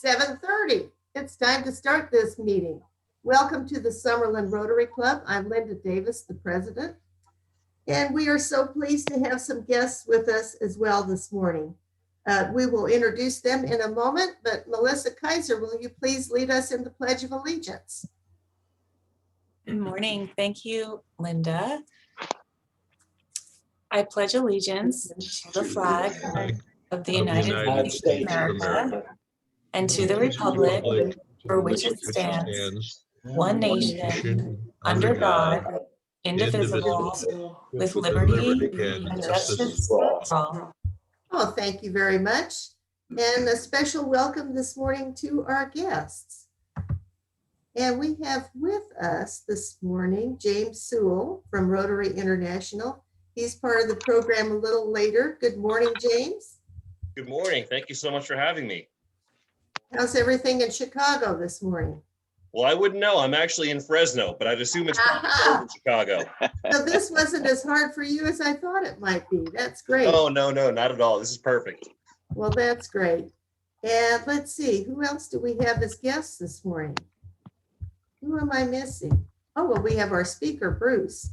7:30. It's time to start this meeting. Welcome to the Summerlin Rotary Club. I'm Linda Davis, the president, and we are so pleased to have some guests with us as well this morning. We will introduce them in a moment, but Melissa Kaiser, will you please lead us in the Pledge of Allegiance? Good morning. Thank you, Linda. I pledge allegiance to the flag of the United States of America and to the republic for which it stands, one nation, under God, indivisible, with liberty and justice for all. Oh, thank you very much. And a special welcome this morning to our guests. And we have with us this morning James Sewell from Rotary International. He's part of the program a little later. Good morning, James. Good morning. Thank you so much for having me. How's everything in Chicago this morning? Well, I wouldn't know. I'm actually in Fresno, but I'd assume it's cold in Chicago. So this wasn't as hard for you as I thought it might be. That's great. Oh, no, not at all. This is perfect. Well, that's great. And let's see, who else do we have as guests this morning? Who am I missing? Oh, well, we have our speaker, Bruce,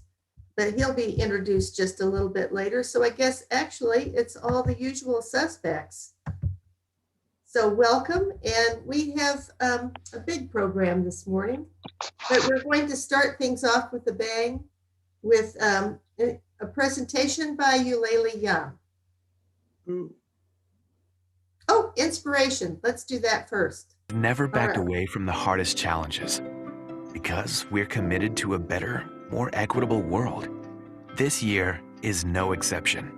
but he'll be introduced just a little bit later. So I guess actually it's all the usual suspects. So welcome, and we have a big program this morning, but we're going to start things off with a bang with a presentation by Eulalie Young. Oh, inspiration. Let's do that first. Never backed away from the hardest challenges because we're committed to a better, more equitable world. This year is no exception.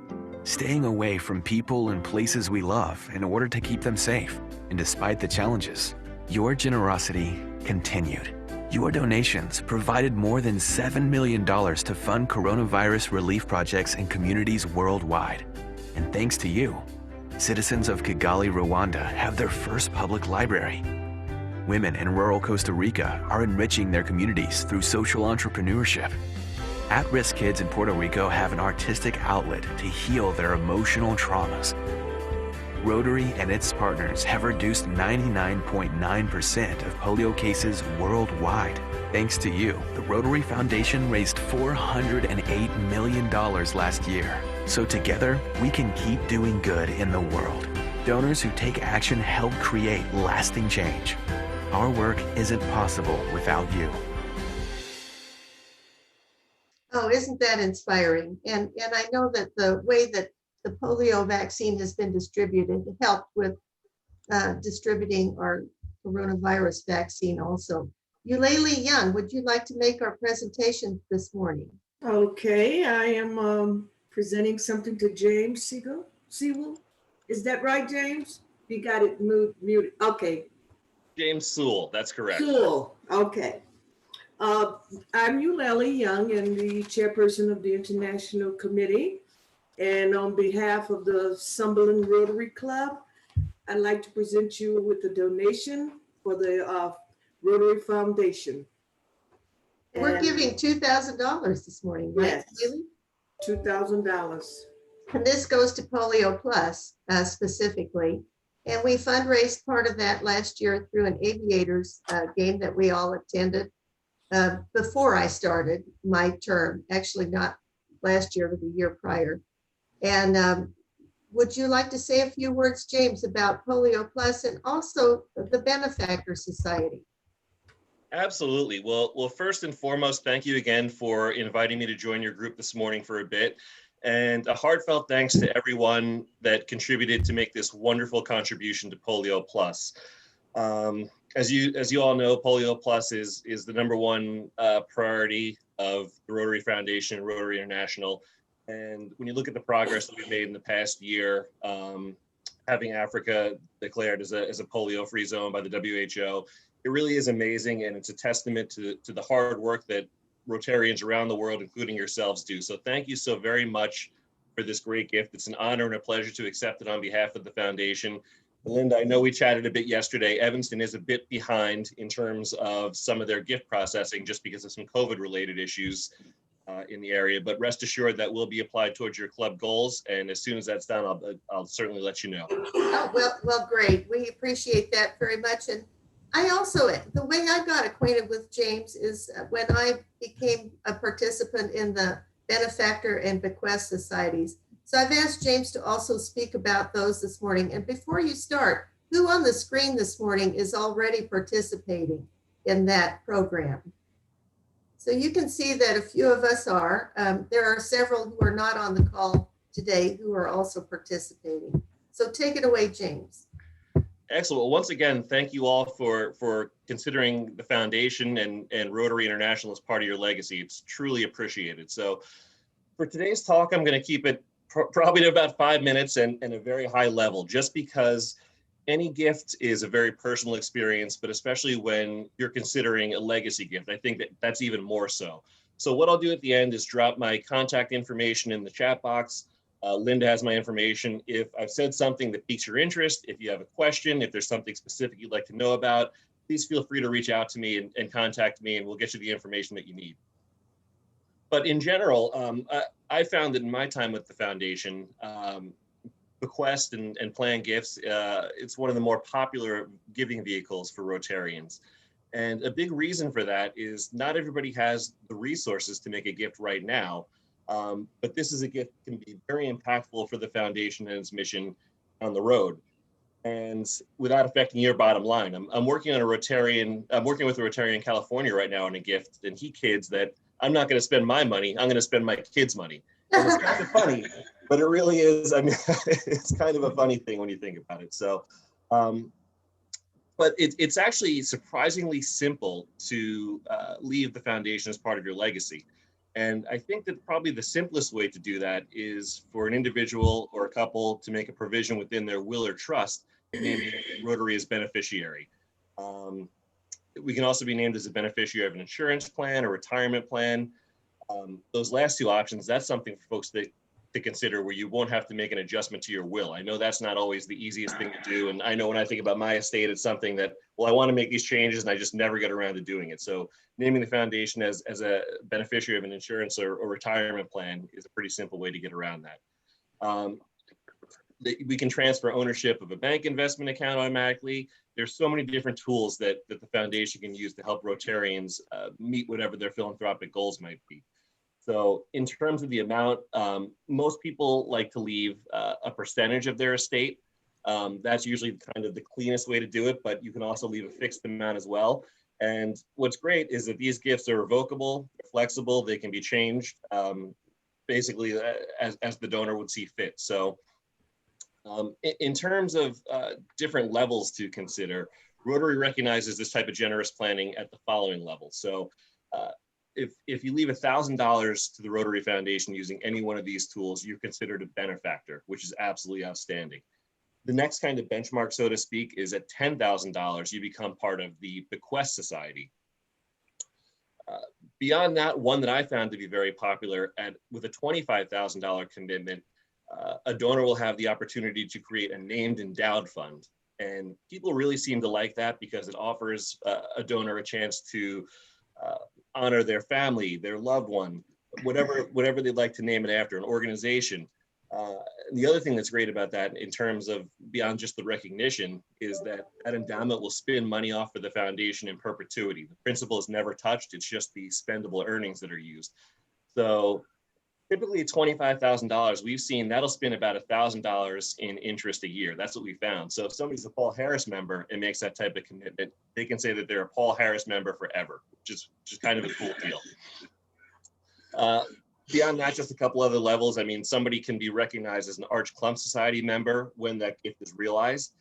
Staying away from people and places we love in order to keep them safe. And despite the challenges, your generosity continued. Your donations provided more than $7 million to fund coronavirus relief projects in communities worldwide. And thanks to you, citizens of Kigali, Rwanda have their first public library. Women in rural Costa Rica are enriching their communities through social entrepreneurship. At-risk kids in Puerto Rico have an artistic outlet to heal their emotional traumas. Rotary and its partners have reduced 99.9% of polio cases worldwide. Thanks to you, the Rotary Foundation raised $408 million last year. So together, we can keep doing good in the world. Donors who take action help create lasting change. Our work isn't possible without you. Oh, isn't that inspiring? And I know that the way that the polio vaccine has been distributed helped with distributing our coronavirus vaccine also. Eulalie Young, would you like to make our presentation this morning? Okay, I am presenting something to James Sewell. Is that right, James? You got it muted. Okay. James Sewell, that's correct. Sewell, okay. I'm Eulalie Young and the chairperson of the International Committee. And on behalf of the Summerlin Rotary Club, I'd like to present you with a donation for the Rotary Foundation. We're giving $2,000 this morning, right? Yes, $2,000. And this goes to Polio Plus specifically. And we fundraised part of that last year through an aviators game that we all attended before I started my term, actually not last year, but the year prior. And would you like to say a few words, James, about Polio Plus and also the Benefactor Society? Absolutely. Well, first and foremost, thank you again for inviting me to join your group this morning for a bit. And a heartfelt thanks to everyone that contributed to make this wonderful contribution to Polio Plus. As you all know, Polio Plus is the number one priority of the Rotary Foundation and Rotary International. And when you look at the progress that we've made in the past year, having Africa declared as a polio-free zone by the WHO, it really is amazing, and it's a testament to the hard work that Rotarians around the world, including yourselves, do. So thank you so very much for this great gift. It's an honor and a pleasure to accept it on behalf of the foundation. Linda, I know we chatted a bit yesterday. Evanston is a bit behind in terms of some of their gift processing just because of some COVID-related issues. in the area, but rest assured that will be applied towards your club goals. And as soon as that's done, I'll certainly let you know. Oh, well, great. We appreciate that very much. And I also, the way I got acquainted with James is when I became a participant in the benefactor and bequest societies. So I've asked James to also speak about those this morning. And before you start, who on the screen this morning is already participating in that program? So you can see that a few of us are. There are several who are not on the call today who are also participating. So take it away, James. Excellent. Well, once again, thank you all for considering the foundation and Rotary International as part of your legacy. It's truly appreciated. So for today's talk, I'm going to keep it probably to about 5 minutes and a very high level, just because any gift is a very personal experience, but especially when you're considering a legacy gift, I think that's even more so. So what I'll do at the end is drop my contact information in the chat box. Linda has my information. If I've said something that piques your interest, if you have a question, if there's something specific you'd like to know about, please feel free to reach out to me and contact me, and we'll get you the information that you need. But in general, I found that in my time with the foundation, bequest and plan gifts, it's one of the more popular giving vehicles for Rotarians. And a big reason for that is not everybody has the resources to make a gift right now. But this is a gift that can be very impactful for the foundation and its mission on the road, and without affecting your bottom line. I'm working with a Rotarian in California right now on a gift, and he kids that I'm not going to spend my money, I'm going to spend my kids' money. And it's kind of funny, but it really is. I mean, it's kind of a funny thing when you think about it. So, but it's actually surprisingly simple to leave the foundation as part of your legacy. And I think that probably the simplest way to do that is for an individual or a couple to make a provision within their will or trust, naming Rotary as beneficiary. We can also be named as a beneficiary of an insurance plan or retirement plan. Those last two options, that's something for folks to consider, where you won't have to make an adjustment to your will. I know that's not always the easiest thing to do. And I know when I think about my estate, it's something that, well, I want to make these changes and I just never get around to doing it. So naming the foundation as a beneficiary of an insurance or retirement plan is a pretty simple way to get around that. We can transfer ownership of a bank investment account automatically. There's so many different tools that the foundation can use to help Rotarians meet whatever their philanthropic goals might be. So in terms of the amount, most people like to leave a percentage of their estate. That's usually kind of the cleanest way to do it, but you can also leave a fixed amount as well. And what's great is that these gifts are revocable, they're flexible, they can be changed basically as the donor would see fit. So in terms of different levels to consider, Rotary recognizes this type of generous planning at the following level. So if you leave $1,000 to the Rotary Foundation using any one of these tools, you're considered a benefactor, which is absolutely outstanding. The next kind of benchmark, so to speak, is at $10,000, you become part of the bequest society. Beyond that, one that I found to be very popular, with a $25,000 commitment, a donor will have the opportunity to create a named endowed fund. And people really seem to like that because it offers a donor a chance to honor their family, their loved one, whatever they'd like to name it after, an organization. The other thing that's great about that in terms of beyond just the recognition is that endowment will spin money off for the foundation in perpetuity. The principal is never touched. It's just the spendable earnings that are used. So typically $25,000, we've seen that'll spin about $1,000 in interest a year. That's what we found. So if somebody's a Paul Harris member and makes that type of commitment, they can say that they're a Paul Harris member forever, which is kind of a cool deal. Beyond that, just a couple other levels. I mean, somebody can be recognized as an Arch Clump Society member when that gift is realized,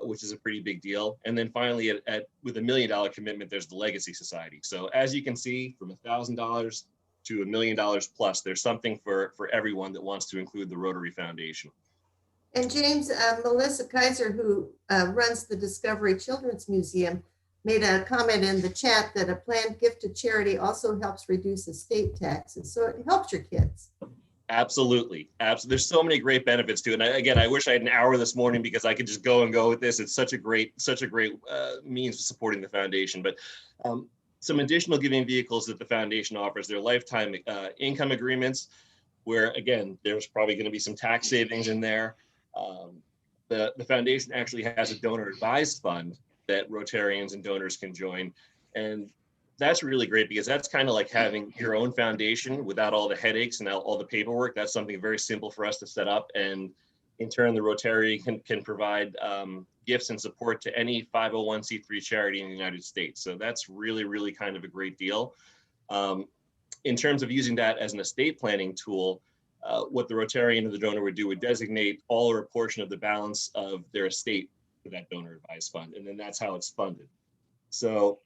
which is a pretty big deal. And then finally, with $1 million commitment, there's the Legacy Society. So as you can see, from $1,000 to $1 million plus, there's something for everyone that wants to include the Rotary Foundation. And James, Melissa Kaiser, who runs the Discovery Children's Museum, made a comment in the chat that a planned gift to charity also helps reduce estate taxes. So it helps your kids. Absolutely. There's so many great benefits to it. And again, I wish I had an hour this morning because I could just go with this. It's such a great means of supporting the foundation. But Some additional giving vehicles that the foundation offers, their lifetime income agreements, where again, there's probably going to be some tax savings in there. The foundation actually has a donor advised fund that Rotarians and donors can join. And that's really great because that's kind of like having your own foundation without all the headaches and all the paperwork. That's something very simple for us to set up. And in turn, the Rotary can provide gifts and support to any 501c3 charity in the United States. So that's really, really kind of a great deal. In terms of using that as an estate planning tool, what the Rotarian or the donor would do would designate all or a portion of the balance of their estate for that donor advised fund. And then that's how it's funded. So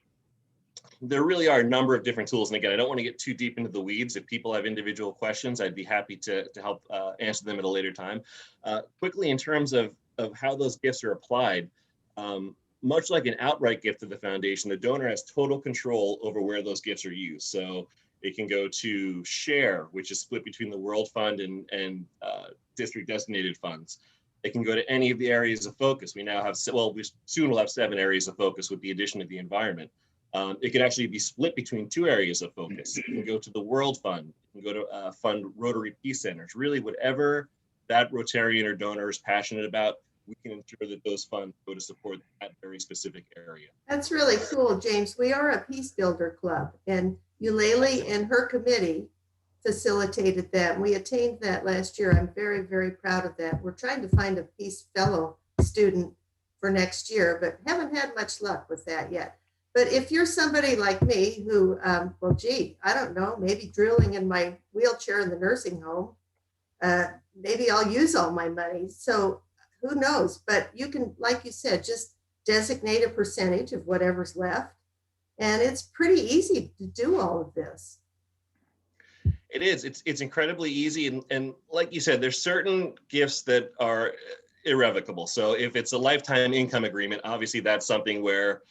there really are a number of different tools. And again, I don't want to get too deep into the weeds. If people have individual questions, I'd be happy to help answer them at a later time. Quickly, in terms of how those gifts are applied, much like an outright gift to the foundation, the donor has total control over where those gifts are used. So it can go to share, which is split between the World Fund and district designated funds. It can go to any of the areas of focus. We now have, well, we soon will have 7 areas of focus with the addition of the environment. It can actually be split between 2 areas of focus. It can go to the World Fund. It can go to fund Rotary Peace Centers. Really, whatever that Rotarian or donor is passionate about, we can ensure that those funds go to support that very specific area. That's really cool, James. We are a Peace Builder Club, and Eulalie and her committee facilitated that. We attained that last year. I'm very, very proud of that. We're trying to find a Peace Fellow student for next year, but haven't had much luck with that yet. But if you're somebody like me who, well, gee, I don't know, maybe drilling in my wheelchair in the nursing home, maybe I'll use all my money. So who knows? But you can, like you said, just designate a percentage of whatever's left. And it's pretty easy to do all of this. It is. It's incredibly easy. And like you said, there's certain gifts that are irrevocable. So if it's a lifetime income agreement, obviously that's something where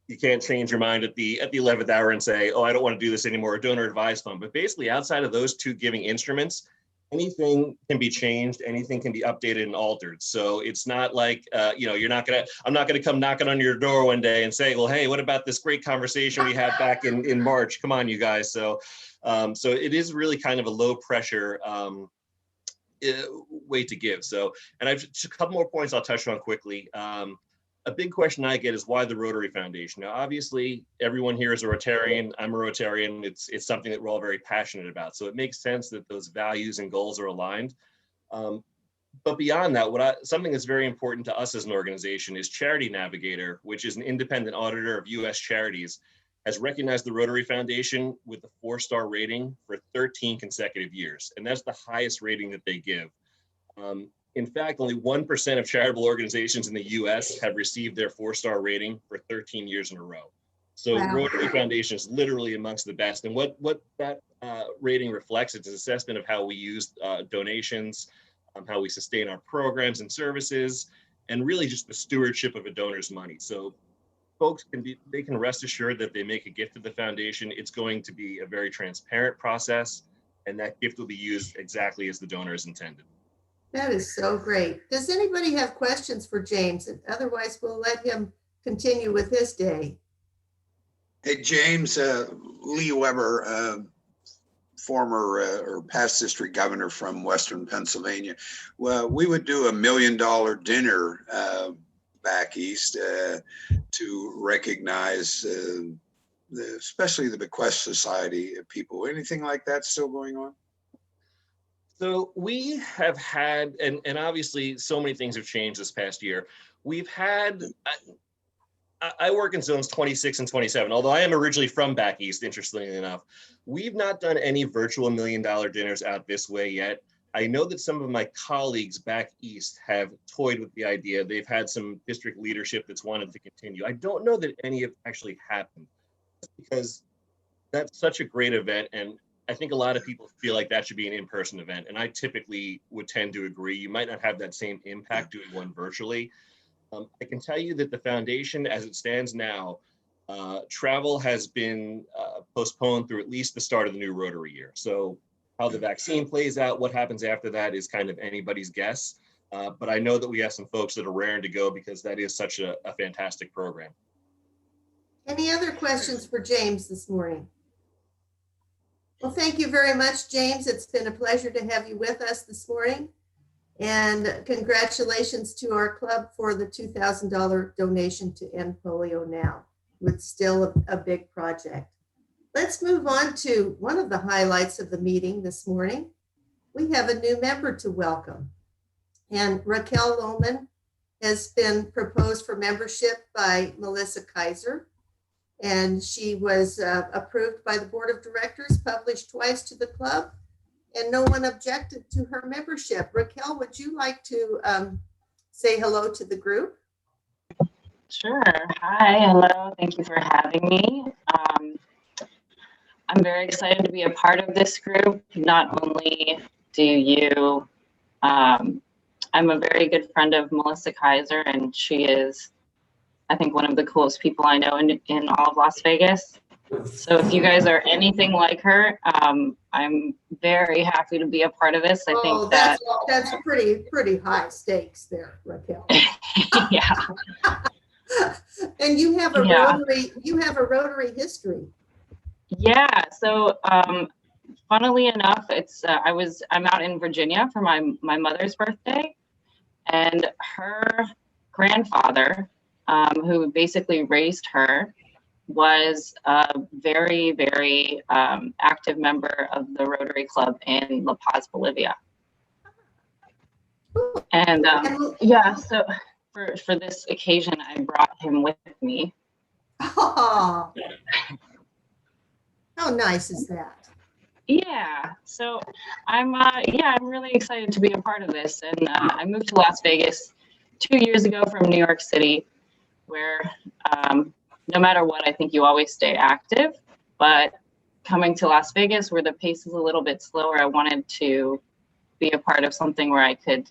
you can't change your mind at the 11th hour and say, oh, I don't want to do this anymore, a donor advised fund. But basically outside of those 2 giving instruments, anything can be changed, anything can be updated and altered. So it's not like, I'm not gonna come knocking on your door one day and say, well, hey, what about this great conversation we had back in March? Come on, you guys. So it is really kind of a low pressure way to give. So, and I've just a couple more points I'll touch on quickly. A big question I get is why the Rotary Foundation? Now, obviously, everyone here is a Rotarian. I'm a Rotarian. It's something that we're all very passionate about. So it makes sense that those values and goals are aligned. But beyond that, something that's very important to us as an organization is Charity Navigator, which is an independent auditor of U.S. charities, has recognized the Rotary Foundation with a 4-star rating for 13 consecutive years. And that's the highest rating that they give. In fact, only 1% of charitable organizations in the US have received their 4-star rating for 13 years in a row. So Wow. Rotary Foundation is literally amongst the best. And what that rating reflects, it's an assessment of how we use donations, how we sustain our programs and services, and really just the stewardship of a donor's money. So folks can rest assured that they make a gift to the foundation, it's going to be a very transparent process, and that gift will be used exactly as the donor is intended. That is so great. Does anybody have questions for James? Otherwise, we'll let him continue with his day. Hey, James, Lee Weber, former or past district governor from Western Pennsylvania. Well, we would do $1 million dinner back east to recognize especially the Bequest Society people. Anything like that still going on? So we have had, and obviously so many things have changed this past year. We've had, I work in zones 26 and 27, although I am originally from back east, interestingly enough. We've not done any virtual $1 million dinners out this way yet. I know that some of my colleagues back east have toyed with the idea. They've had some district leadership that's wanted to continue. I don't know that any have actually happened because that's such a great event, and I think a lot of people feel like that should be an in-person event, and I typically would tend to agree. You might not have that same impact doing one virtually. I can tell you that the foundation, as it stands now, travel has been postponed through at least the start of the new Rotary year. So how the vaccine plays out, what happens after that is kind of anybody's guess. But I know that we have some folks that are raring to go because that is such a fantastic program. Any other questions for James this morning? Well, thank you very much, James. It's been a pleasure to have you with us this morning. And congratulations to our club for the $2,000 donation to End Polio Now. It's still a big project. Let's move on to one of the highlights of the meeting this morning. We have a new member to welcome. And Raquel Lohman has been proposed for membership by Melissa Kaiser. And she was approved by the board of directors, published twice to the club, and no one objected to her membership. Raquel, would you like to say hello to the group? Sure. Hi, hello. Thank you for having me. I'm very excited to be a part of this group. Not only do you, I'm a very good friend of Melissa Kaiser, and she is, I think, one of the coolest people I know in all of Las Vegas. So if you guys are anything like her, I'm very happy to be a part of this. I think that's pretty high stakes there, Raquel. Yeah. And you have a Rotary history. Yeah. So funnily enough, I'm out in Virginia for my mother's birthday, and her grandfather, who basically raised her, was a very, very active member of the Rotary Club in La Paz, Bolivia. And yeah, so for this occasion, I brought him with me. Oh, how nice is that? Yeah, so I'm really excited to be a part of this. And I moved to Las Vegas 2 years ago from New York City, where no matter what, I think you always stay active. But coming to Las Vegas, where the pace is a little bit slower, I wanted to be a part of something where I could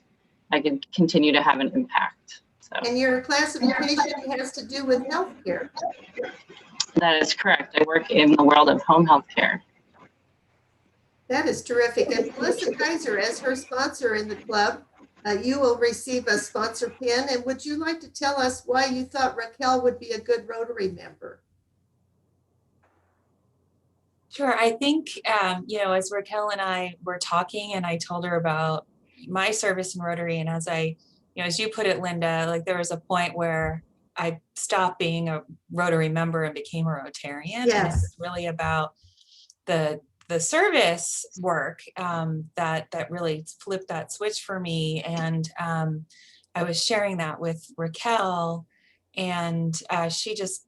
continue to have an impact. So. And your classification has to do with healthcare. That is correct. I work in the world of home health care. That is terrific. And Melissa Kaiser, as her sponsor in the club, you will receive a sponsor pin. And would you like to tell us why you thought Raquel would be a good Rotary member? Sure. I think, as Raquel and I were talking and I told her about my service in Rotary, and as you put it, Linda, like there was a point where I stopped being a Rotary member and became a Rotarian. Yes. And it's really about the service work that really flipped that switch for me. And I was sharing that with Raquel, and she just,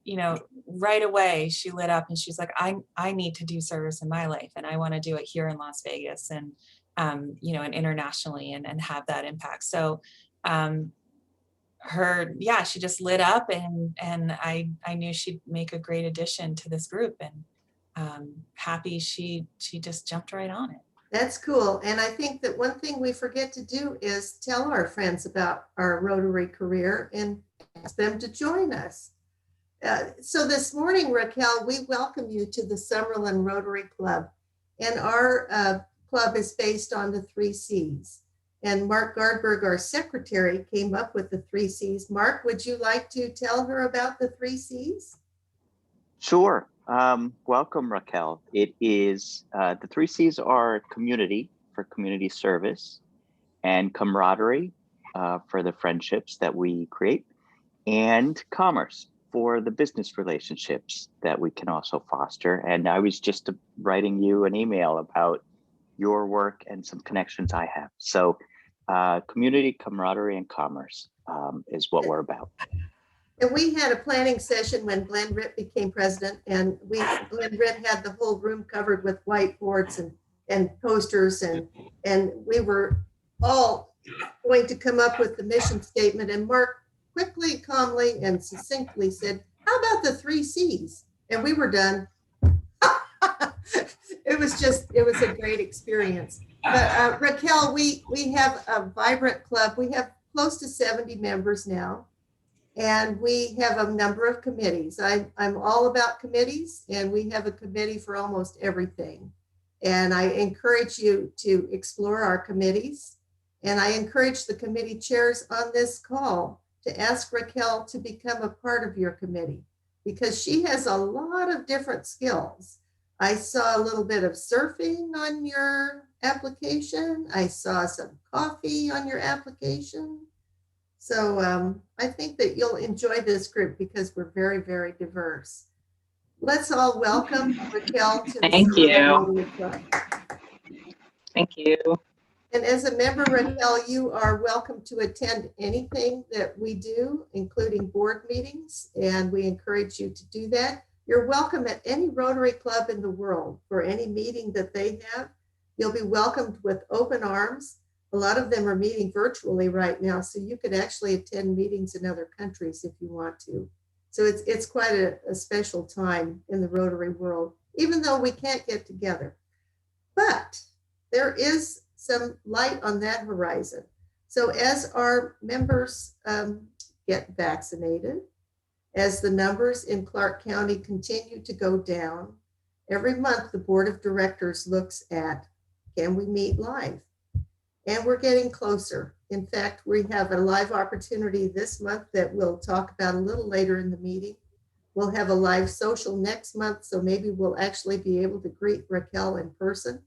right away she lit up and she's like, I need to do service in my life, and I want to do it here in Las Vegas and, and internationally and have that impact. So she just lit up, and I knew she'd make a great addition to this group, and happy she just jumped right on it. That's cool. And I think that one thing we forget to do is tell our friends about our Rotary career and ask them to join us. So this morning, Raquel, we welcome you to the Summerlin Rotary Club. And our club is based on the 3 C's. And Mark Gardberg, our secretary, came up with the 3 C's. Mark, would you like to tell her about the 3 C's? Sure. Welcome, Raquel. It is the 3 C's are community for community service, and camaraderie for the friendships that we create, and commerce for the business relationships that we can also foster. And I was just writing you an email about your work and some connections I have. So community, camaraderie, and commerce is what we're about. And we had a planning session when Glenn Ritt became president, and Glenn Ritt had the whole room covered with whiteboards and posters, and we were all going to come up with the mission statement. And Mark quickly, calmly, and succinctly said, "How about the 3 C's?" And we were done. It was a great experience. But Raquel, we have a vibrant club. We have close to 70 members now. And we have a number of committees. I'm all about committees, and we have a committee for almost everything. And I encourage you to explore our committees. And I encourage the committee chairs on this call to ask Raquel to become a part of your committee. because she has a lot of different skills. I saw a little bit of surfing on your application. I saw some coffee on your application. So I think that you'll enjoy this group because we're very, very diverse. Let's all welcome Raquel to the Thank you. Rotary Club. Thank you. And as a member, Raquel, you are welcome to attend anything that we do, including board meetings, and we encourage you to do that. You're welcome at any Rotary Club in the world for any meeting that they have. You'll be welcomed with open arms. A lot of them are meeting virtually right now, so you could actually attend meetings in other countries if you want to. So it's quite a special time in the Rotary world, even though we can't get together. But there is some light on that horizon. So as our members get vaccinated, as the numbers in Clark County continue to go down, every month the board of directors looks at, can we meet live? And we're getting closer. In fact, we have a live opportunity this month that we'll talk about a little later in the meeting. We'll have a live social next month, so maybe we'll actually be able to greet Raquel in person.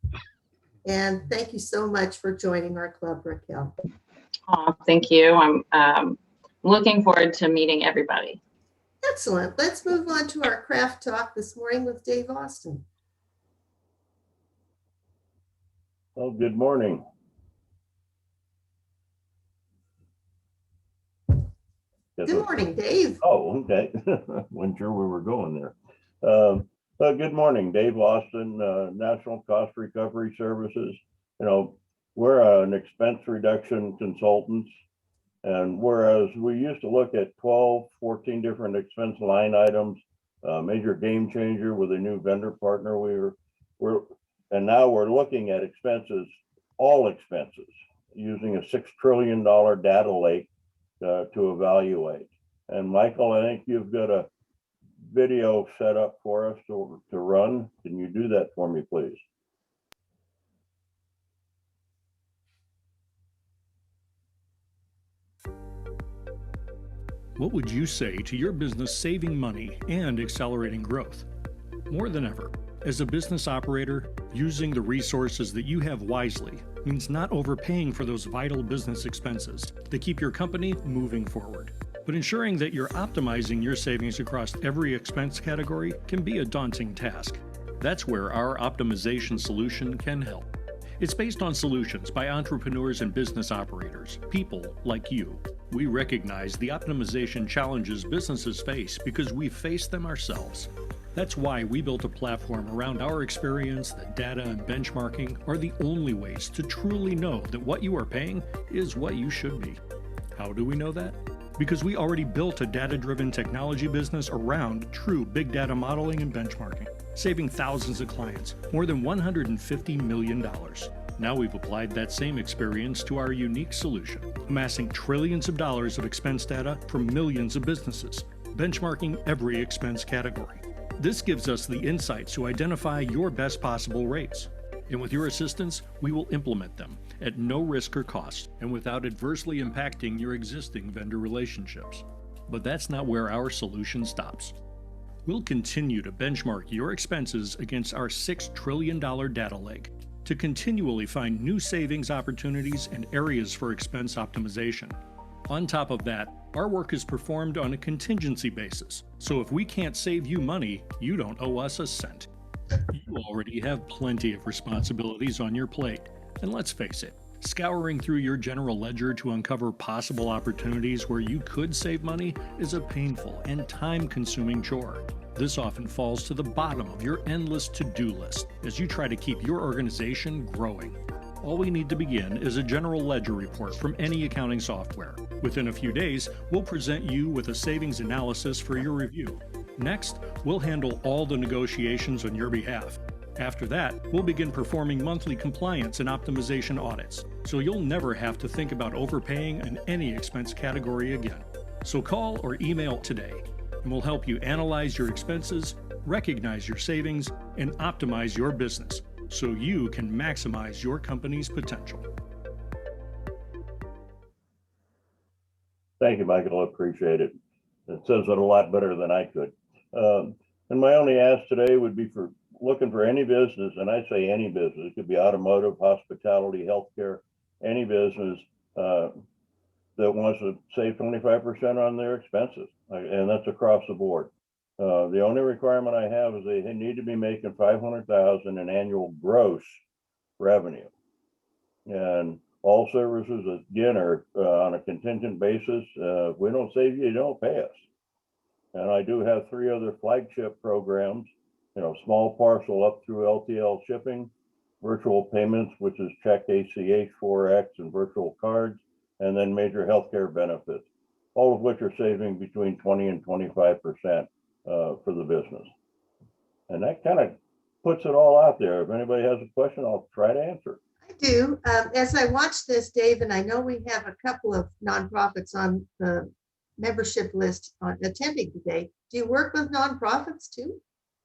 And thank you so much for joining our club, Raquel. Oh, thank you. I'm looking forward to meeting everybody. Excellent. Let's move on to our craft talk this morning with Dave Austin. Well, good morning. Good morning, Dave. Oh, okay. Wasn't sure where we're going there. Good morning, Dave Austin, National Cost Recovery Services. You know, we're an expense reduction consultant. And whereas we used to look at 12, 14 different expense line items, major game changer with a new vendor partner, and now we're looking at expenses, all expenses, using a $6 trillion data lake to evaluate. And Michael, I think you've got a video set up for us to run. Can you do that for me, please? What would you say to your business saving money and accelerating growth? More than ever, as a business operator, using the resources that you have wisely means not overpaying for those vital business expenses that keep your company moving forward. But ensuring that you're optimizing your savings across every expense category can be a daunting task. That's where our optimization solution can help. It's based on solutions by entrepreneurs and business operators, people like you. We recognize the optimization challenges businesses face because we've faced them ourselves. That's why we built a platform around our experience that data and benchmarking are the only ways to truly know that what you are paying is what you should be. How do we know that? Because we already built a data-driven technology business around true big data modeling and benchmarking, saving thousands of clients more than $150 million. Now we've applied that same experience to our unique solution, amassing trillions of dollars of expense data from millions of businesses, benchmarking every expense category. This gives us the insights to identify your best possible rates. And with your assistance, we will implement them at no risk or cost and without adversely impacting your existing vendor relationships. But that's not where our solution stops. We'll continue to benchmark your expenses against our $6 trillion data lake to continually find new savings opportunities and areas for expense optimization. On top of that, our work is performed on a contingency basis, so if we can't save you money, you don't owe us a cent. You already have plenty of responsibilities on your plate, and let's face it, scouring through your general ledger to uncover possible opportunities where you could save money is a painful and time-consuming chore. This often falls to the bottom of your endless to-do list as you try to keep your organization growing. All we need to begin is a general ledger report from any accounting software. Within a few days, we'll present you with a savings analysis for your review. Next, we'll handle all the negotiations on your behalf. After that, we'll begin performing monthly compliance and optimization audits, so you'll never have to think about overpaying in any expense category again. So call or email today, and we'll help you analyze your expenses, recognize your savings, and optimize your business so you can maximize your company's potential. Thank you, Michael. I appreciate it. It says it a lot better than I could. And my only ask today would be for looking for any business, and I say any business, it could be automotive, hospitality, healthcare, any business that wants to save 25% on their expenses, and that's across the board. The only requirement I have is they need to be making 500,000 in annual gross revenue. And all services again are on a contingent basis. If we don't save you, you don't pay us. And I do have 3 other flagship programs, small parcel up through LTL shipping, virtual payments, which is check, ACH, Forex, and virtual cards, and then major healthcare benefits, all of which are saving between 20 and 25% for the business. And that kind of puts it all out there. If anybody has a question, I'll try to answer. I do. As I watch this, Dave, and I know we have a couple of nonprofits on the membership list attending today. Do you work with nonprofits too?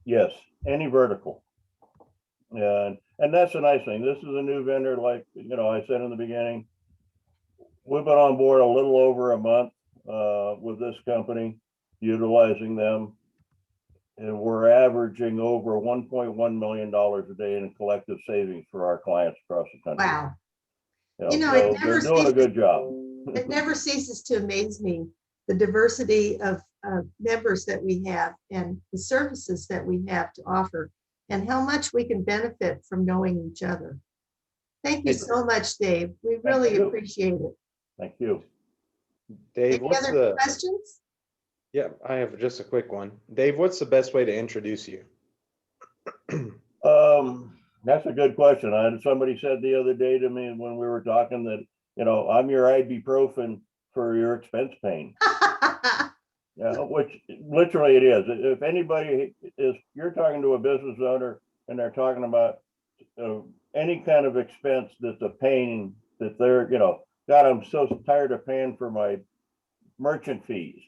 Yes, any vertical. And that's a nice thing. This is a new vendor, like I said in the beginning. We've been on board a little over a month with this company, utilizing them. And we're averaging over $1.1 million a day in collective savings for our clients across the country. Wow. So they're doing a good job. It never ceases to amaze me, the diversity of members that we have and the services that we have to offer and how much we can benefit from knowing each other. Thank you so much, Dave. We really appreciate it. Thank you. Dave, Any other questions? Yeah, I have just a quick one. Dave, what's the best way to introduce you? That's a good question. Somebody said the other day to me when we were talking that, I'm your ibuprofen for your expense pain. Which literally it is. If anybody is, you're talking to a business owner and they're talking about any kind of expense that's a pain that they're, God, I'm so tired of paying for my merchant fees.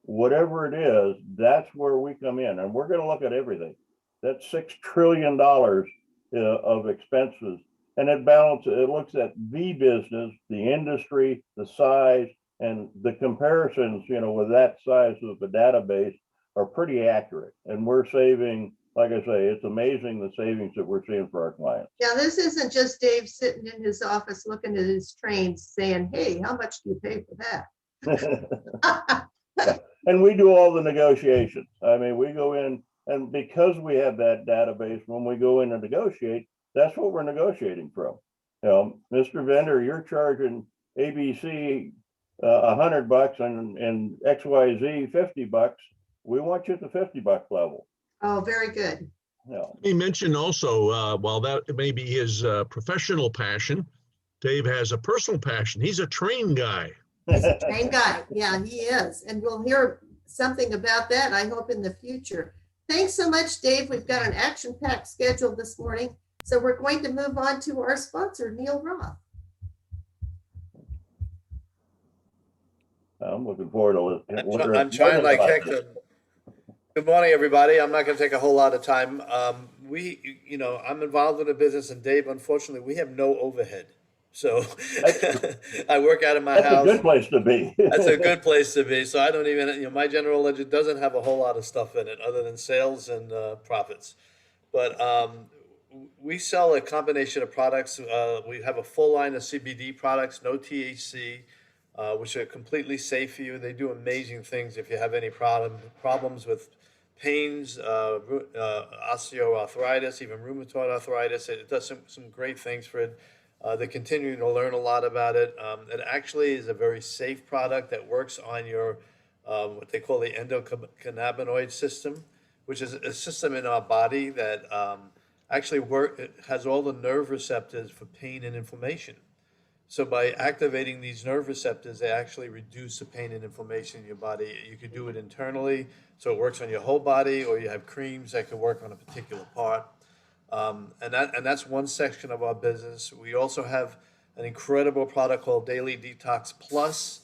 Whatever it is, that's where we come in, and we're going to look at everything. That's $6 trillion of expenses, and it looks at the business, the industry, the size, and the comparisons, with that size of the database are pretty accurate. And we're saving, like I say, it's amazing the savings that we're seeing for our clients. Yeah, this isn't just Dave sitting in his office looking at his trains saying, hey, how much do you pay for that? And we do all the negotiations. I mean, we go in, and because we have that database, when we go in and negotiate, that's what we're negotiating from. Mr. Vendor, you're charging ABC $100 and XYZ $50. We want you at the $50 level. Oh, very good. He mentioned also, while that may be his professional passion, Dave has a personal passion. He's a train guy. He's a train guy. Yeah, he is. And we'll hear something about that, I hope, in the future. Thanks so much, Dave. We've got an action-packed schedule this morning. So we're going to move on to our sponsor, Neil Roth. I'm looking forward to it. I'm trying like heck to. Good morning, everybody. I'm not going to take a whole lot of time. I'm involved in a business, and Dave, unfortunately, we have no overhead. So I work out of my house. That's a good place to be. That's a good place to be. So I don't even, my general ledger doesn't have a whole lot of stuff in it other than sales and profits. But we sell a combination of products. We have a full line of CBD products, no THC, which are completely safe for you. They do amazing things if you have any problems with pains, osteoarthritis, even rheumatoid arthritis. It does some great things for it. They're continuing to learn a lot about it. It actually is a very safe product that works on your what they call the endocannabinoid system, which is a system in our body that actually it has all the nerve receptors for pain and inflammation. So by activating these nerve receptors, they actually reduce the pain and inflammation in your body. You can do it internally, so it works on your whole body, or you have creams that can work on a particular part. And that's one section of our business. We also have an incredible product called Daily Detox Plus,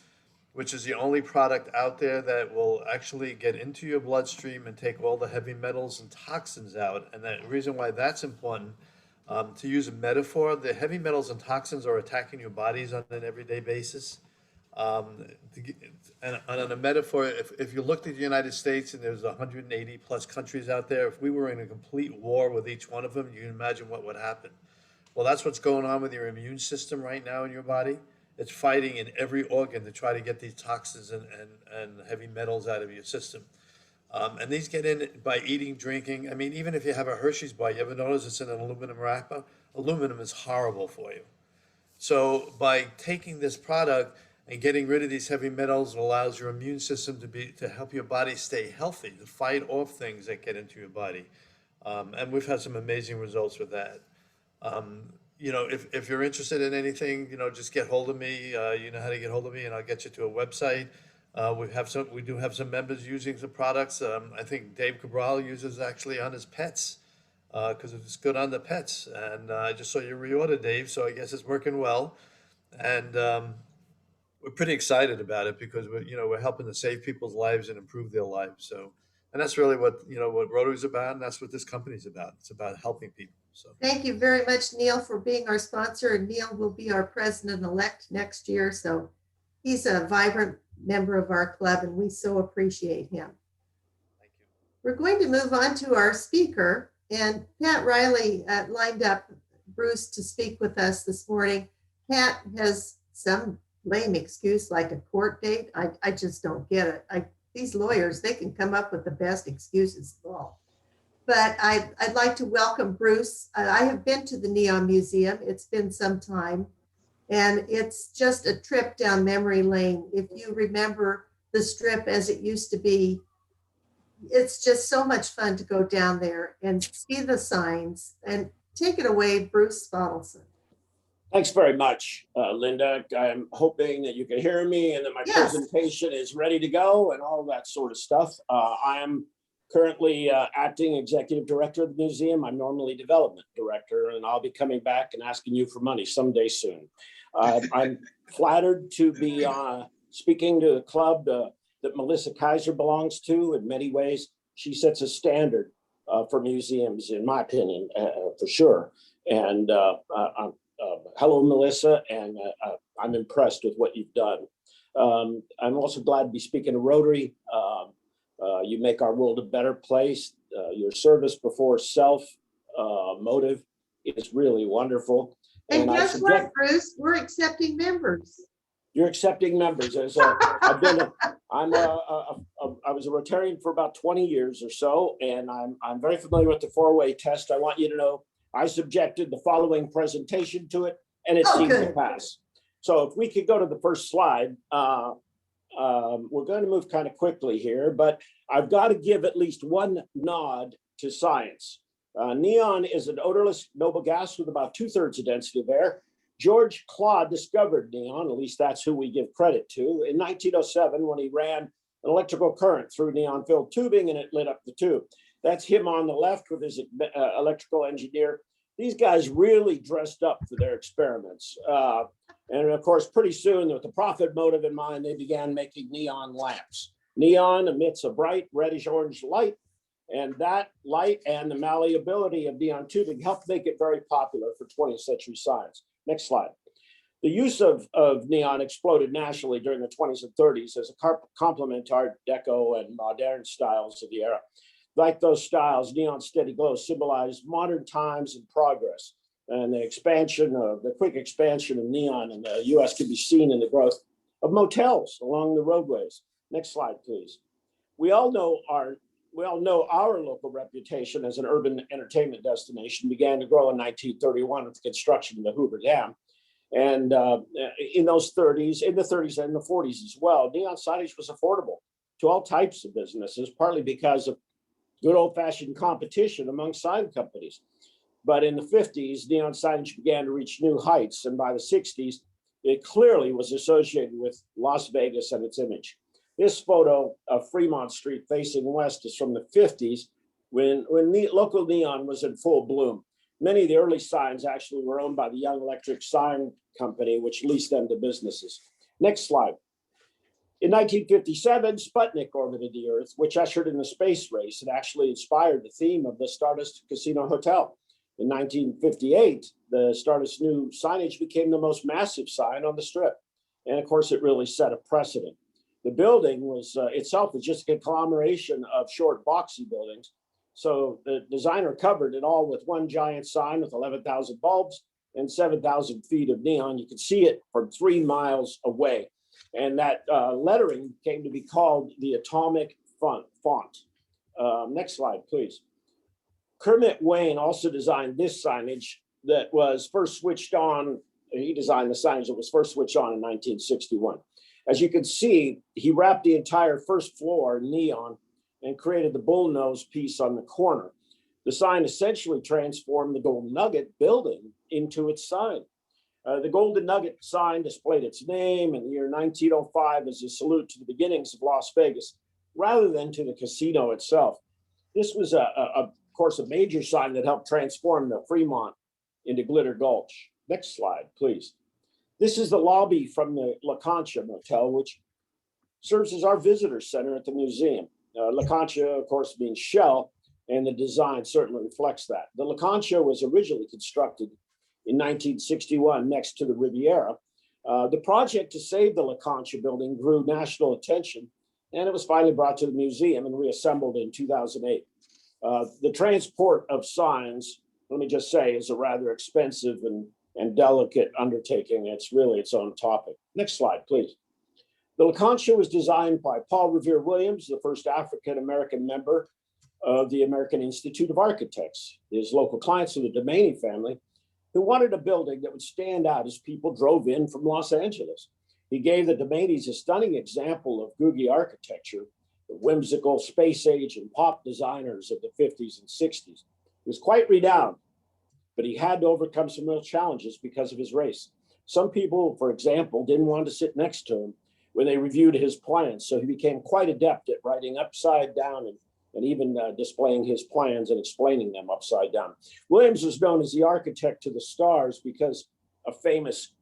which is the only product out there that will actually get into your bloodstream and take all the heavy metals and toxins out. And the reason why that's important, to use a metaphor, the heavy metals and toxins are attacking your bodies on an everyday basis. To get- and on a metaphor, if you looked at the United States and there's 180 plus countries out there, if we were in a complete war with each one of them, you can imagine what would happen. Well, that's what's going on with your immune system right now in your body. It's fighting in every organ to try to get these toxins and heavy metals out of your system. And these get in by eating, drinking. I mean, even if you have a Hershey's bar, you ever notice it's in an aluminum wrapper? Aluminum is horrible for you. So by taking this product and getting rid of these heavy metals, it allows your immune system to help your body stay healthy, to fight off things that get into your body. And we've had some amazing results with that. You know, if you're interested in anything, you know, just get hold of me. You know how to get hold of me, and I'll get you to a website. We do have some members using the products. I think Dave Cabral uses actually on his pets because it's good on the pets. And I just saw you reorder, Dave, so I guess it's working well. And we're pretty excited about it because we're helping to save people's lives and improve their lives. So, and that's really what what Rotary's about, and that's what this company's about. It's about helping people. So Thank you very much, Neil, for being our sponsor. And Neil will be our president-elect next year. So he's a vibrant member of our club, and we so appreciate him. thank you. We're going to move on to our speaker, and Pat Riley lined up Bruce to speak with us this morning. Pat has some lame excuse like a court date. I just don't get it. These lawyers, they can come up with the best excuses of all. But I'd like to welcome Bruce. I have been to the Neon Museum. It's been some time, and it's just a trip down memory lane. If you remember the strip as it used to be, it's just so much fun to go down there and see the signs. And take it away, Bruce Spottelson. Thanks very much, Linda. I'm hoping that you can hear me and that my Yes. presentation is ready to go and all that sort of stuff. I am currently acting executive director of the museum. I'm normally development director, and I'll be coming back and asking you for money someday soon. I'm flattered to be speaking to a club that Melissa Kaiser belongs to. In many ways, she sets a standard for museums, in my opinion, for sure. And hello, Melissa, and I'm impressed with what you've done. I'm also glad to be speaking to Rotary. You make our world a better place. Your service before self motive is really wonderul. And guess what, Bruce? We're accepting members. You're accepting members. I was a Rotarian for about 20 years or so, and I'm very familiar with the four-way test. I want you to know I subjected the following presentation to it, and it seemed to pass. So if we could go to the first slide, we're going to move kind of quickly here, but I've got to give at least one nod to science. Neon is an odorless noble gas with about 2/3 the density of air. George Claude discovered neon, at least that's who we give credit to, in 1907 when he ran an electrical current through neon-filled tubing and it lit up the tube. That's him on the left with his electrical engineer. These guys really dressed up for their experiments. And of course, pretty soon with the profit motive in mind, they began making neon lamps. Neon emits a bright reddish orange light, and that light and the malleability of neon tubing helped make it very popular for 20th century science. Next slide. The use of neon exploded nationally during the 20s and 30s as a complement to Art Deco and modern styles of the era. Like those styles, neon steady glow symbolized modern times and progress. And the quick expansion of neon in the US can be seen in the growth of motels along the roadways. Next slide, please. We all know our local reputation as an urban entertainment destination began to grow in 1931 with the construction of the Hoover Dam. And in the 30s and the 40s as well, neon signage was affordable to all types of businesses, partly because of good old-fashioned competition among sign companies. But in the 50s, neon signage began to reach new heights. And by the 60s, it clearly was associated with Las Vegas and its image. This photo of Fremont Street facing west is from the 50s when local neon was in full bloom. Many of the early signs actually were owned by the Young Electric Sign Company, which leased them to businesses. Next slide. In 1957, Sputnik orbited the Earth, which ushered in the space race and actually inspired the theme of the Stardust Casino Hotel. In 1958, the Stardust new signage became the most massive sign on the strip. And of course, it really set a precedent. The building was itself was just a conglomeration of short boxy buildings. So the designer covered it all with one giant sign with 11,000 bulbs and 7,000 feet of neon. You could see it from 3 miles away. And that lettering came to be called the atomic font. Next slide, please. Kermit Wayne also designed this signage that was first switched on. He designed the signage that was first switched on in 1961. As you can see, he wrapped the entire first floor in neon and created the bullnose piece on the corner. The sign essentially transformed the Golden Nugget building into its sign. The Golden Nugget sign displayed its name in the year 1905 as a salute to the beginnings of Las Vegas, rather than to the casino itself. This was, of course, a major sign that helped transform the Fremont into Glitter Gulch. Next slide, please. This is the lobby from the La Concha Motel, which serves as our visitor center at the museum. La Concha, of course, means shell, and the design certainly reflects that. The La Concha was originally constructed in 1961 next to the Riviera. The project to save the La Concha building grew national attention, and it was finally brought to the museum and reassembled in 2008. The transport of signs, let me just say, is a rather expensive and delicate undertaking. It's really its own topic. Next slide, please. The La Concha was designed by Paul Revere Williams, the first African-American member of the American Institute of Architects. His local clients are the Domaney family, who wanted a building that would stand out as people drove in from Los Angeles. He gave the Domaneys a stunning example of Googie architecture, the whimsical space age and pop designers of the 50s and 60s. He was quite renowned, but he had to overcome some real challenges because of his race. Some people, for example, didn't want to sit next to him when they reviewed his plans, so he became quite adept at writing upside down and even displaying his plans and explaining them upside down. Williams was known as the architect to the stars because of famous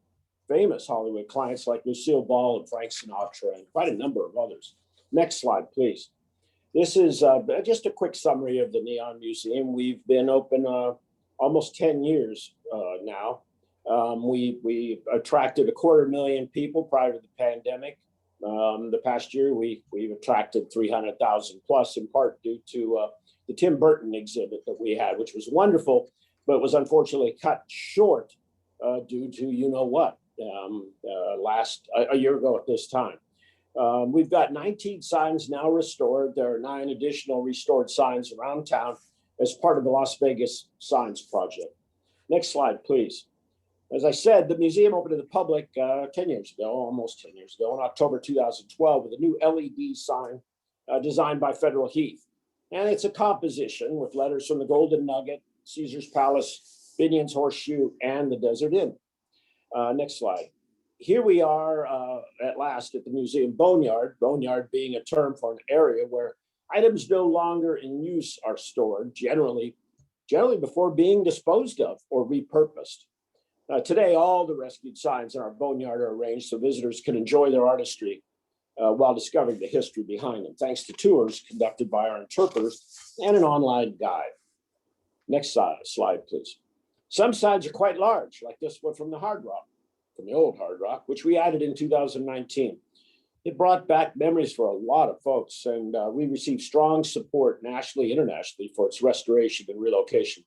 Hollywood clients like Lucille Ball and Frank Sinatra and quite a number of others. Next slide, please. This is just a quick summary of the Neon Museum. We've been open almost 10 years now. We attracted 250,000 people prior to the pandemic. The past year, we've attracted 300,000 plus, in part due to the Tim Burton exhibit that we had, which was wonderful, but was unfortunately cut short due to you know what a year ago at this time. We've got 19 signs now restored. There are 9 additional restored signs around town as part of the Las Vegas Signs Project. Next slide, please. As I said, the museum opened to the public 10 years ago, almost 10 years ago, in October 2012, with a new LED sign designed by Federal Heath. And it's a composition with letters from the Golden Nugget, Caesar's Palace, Binion's Horseshoe, and the Desert Inn. Next slide. Here we are at last at the museum boneyard, boneyard being a term for an area where items no longer in use are stored, generally before being disposed of or repurposed. Today, all the rescued signs in our boneyard are arranged so visitors can enjoy their artistry while discovering the history behind them, thanks to tours conducted by our interpreters and an online guide. Next slide, please. Some signs are quite large, like this one from the Hard Rock, from the old Hard Rock, which we added in 2019. It brought back memories for a lot of folks, and we received strong support nationally, internationally for its restoration and relocation.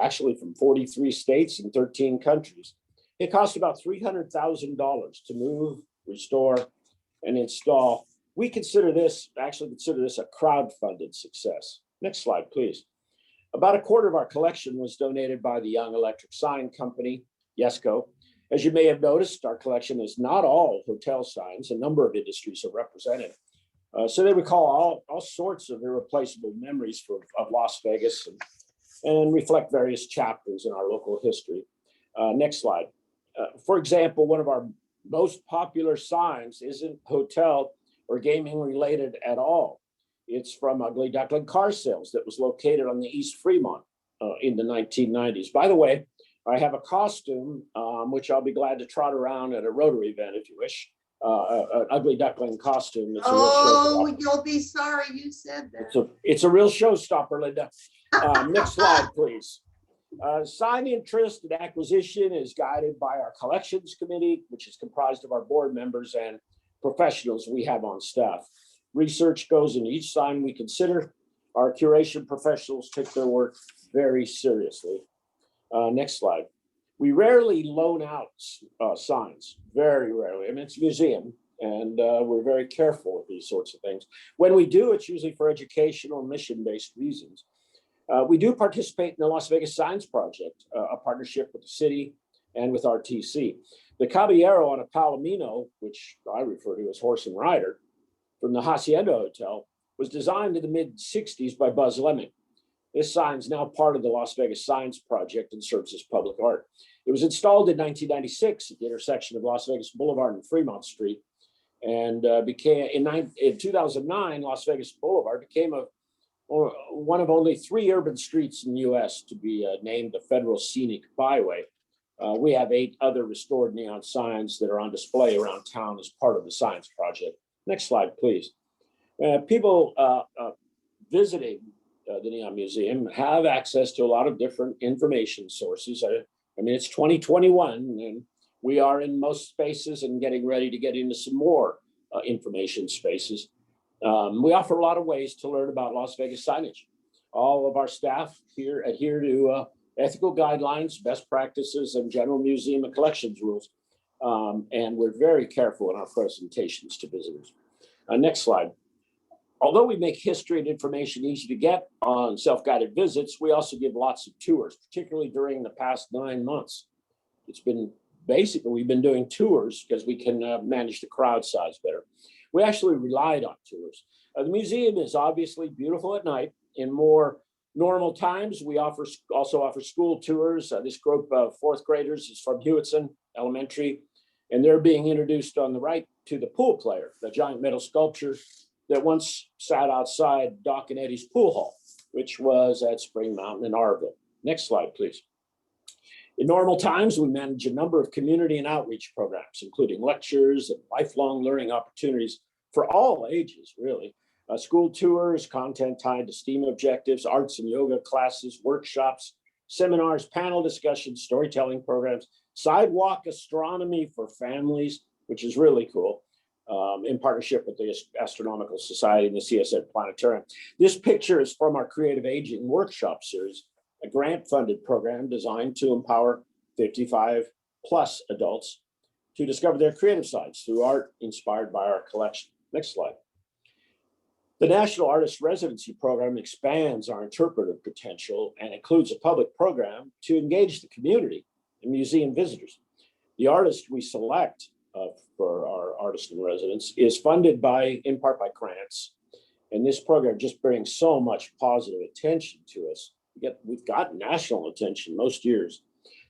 Actually from 43 states and 13 countries. It cost about $300,000 to move, restore, and install. We consider this a crowdfunded success. Next slide, please. About a quarter of our collection was donated by the Young Electric Sign Company, YESCO. As you may have noticed, our collection is not all hotel signs. A number of industries are represented. So they recall all sorts of irreplaceable memories of Las Vegas and reflect various chapters in our local history. Next slide. For example, one of our most popular signs isn't hotel or gaming related at all. It's from Ugly Duckling Car Sales that was located on the East Fremont in the 1990s. By the way, I have a costume, which I'll be glad to trot around at a Rotary event if you wish. An Ugly Duckling costume. You'll be sorry you said that. It's a real showstopper, Linda. Next slide, please. Sign interest and acquisition is guided by our collections committee, which is comprised of our board members and professionals we have on staff. Research goes into each sign we consider. Our curation professionals take their work very seriously. Next slide. We rarely loan out signs, very rarely. I mean, it's a museum, and we're very careful with these sorts of things. When we do, it's usually for educational, mission-based reasons. We do participate in the Las Vegas Signs Project, a partnership with the city and with RTC. The Caballero on a Palomino, which I refer to as Horse and Rider, from the Hacienda Hotel, was designed in the mid-'60s by Buzz Lemming. This sign is now part of the Las Vegas Signs Project and serves as public art. It was installed in 1996 at the intersection of Las Vegas Boulevard and Fremont Street, and became in 2009, Las Vegas Boulevard became one of only 3 urban streets in the U.S. to be named a federal scenic byway. We have 8 other restored neon signs that are on display around town as part of the Signs Project. Next slide, please. People visiting the Neon Museum have access to a lot of different information sources. I mean, it's 2021, and we are in most spaces and getting ready to get into some more information spaces. We offer a lot of ways to learn about Las Vegas signage. All of our staff here adhere to ethical guidelines, best practices, and general museum and collections rules. And we're very careful in our presentations to visitors. Next slide. Although we make history and information easy to get on self-guided visits, we also give lots of tours, particularly during the past 9 months. It's been basically, we've been doing tours because we can manage the crowd size better. We actually relied on tours. The museum is obviously beautiful at night. In more normal times, we also offer school tours. This group of 4th graders is from Hewitson Elementary, and they're being introduced on the right to the pool player, the giant metal sculpture that once sat outside Doc and Eddie's pool hall, which was at Spring Mountain in Arville. Next slide, please. In normal times, we manage a number of community and outreach programs, including lectures and lifelong learning opportunities for all ages, really. School tours, content tied to STEAM objectives, arts and yoga classes, workshops, seminars, panel discussions, storytelling programs, sidewalk astronomy for families, which is really cool, in partnership with the Astronomical Society and the CSN Planetarium. This picture is from our Creative Aging Workshop Series, a grant-funded program designed to empower 55+ adults to discover their creative sides through art inspired by our collection. Next slide. The National Artist Residency Program expands our interpretive potential and includes a public program to engage the community and museum visitors. The artist we select for our artist in residence is funded in part by grants. And this program just brings so much positive attention to us. We've got national attention most years.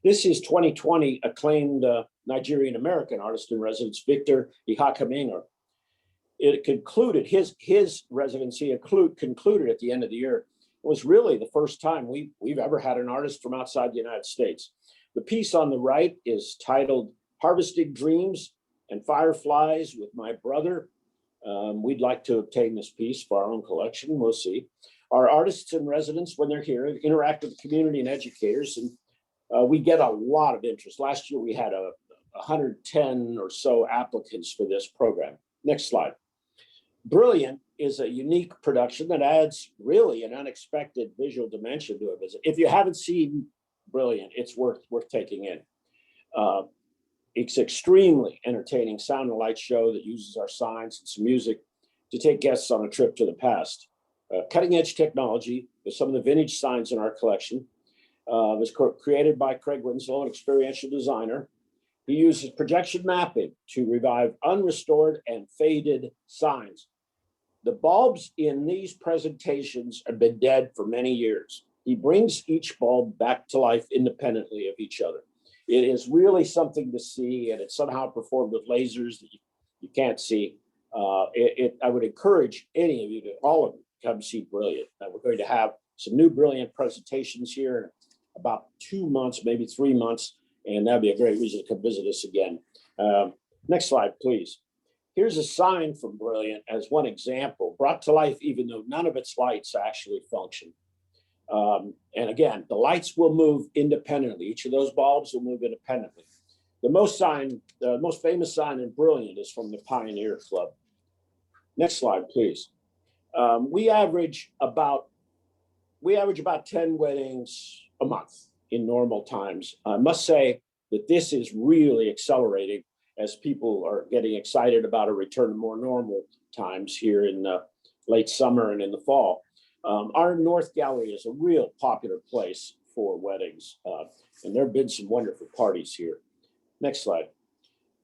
This is 2020 acclaimed Nigerian American artist in residence, Victor Ihakaminor. It concluded, his residency concluded at the end of the year. It was really the first time we've ever had an artist from outside the United States. The piece on the right is titled Harvesting Dreams and Fireflies with My Brother. We'd like to obtain this piece for our own collection. We'll see. Our artists in residence, when they're here, interact with the community and educators, and we get a lot of interest. Last year, we had 110 or so applicants for this program. Next slide. Brilliant is a unique production that adds really an unexpected visual dimension to a visit. If you haven't seen Brilliant, it's worth taking in. It's extremely entertaining sound and light show that uses our signs and some music to take guests on a trip to the past. Cutting edge technology with some of the vintage signs in our collection was created by Craig Winslow, an experiential designer. He uses projection mapping to revive unrestored and faded signs. The bulbs in these presentations have been dead for many years. He brings each bulb back to life independently of each other. It is really something to see, and it's somehow performed with lasers that you can't see. I would encourage any of you, all of you, to come see Brilliant. We're going to have some new Brilliant presentations here in about 2 months, maybe 3 months, and that'd be a great reason to come visit us again. Next slide, please. Here's a sign from Brilliant as one example, brought to life even though none of its lights actually function. And again, the lights will move independently. Each of those bulbs will move independently. The most famous sign in Brilliant is from the Pioneer Club. Next slide, please. We average about 10 weddings a month in normal times. I must say that this is really accelerating as people are getting excited about a return to more normal times here in late summer and in the fall. Our North Gallery is a real popular place for weddings, and there have been some wonderful parties here. Next slide.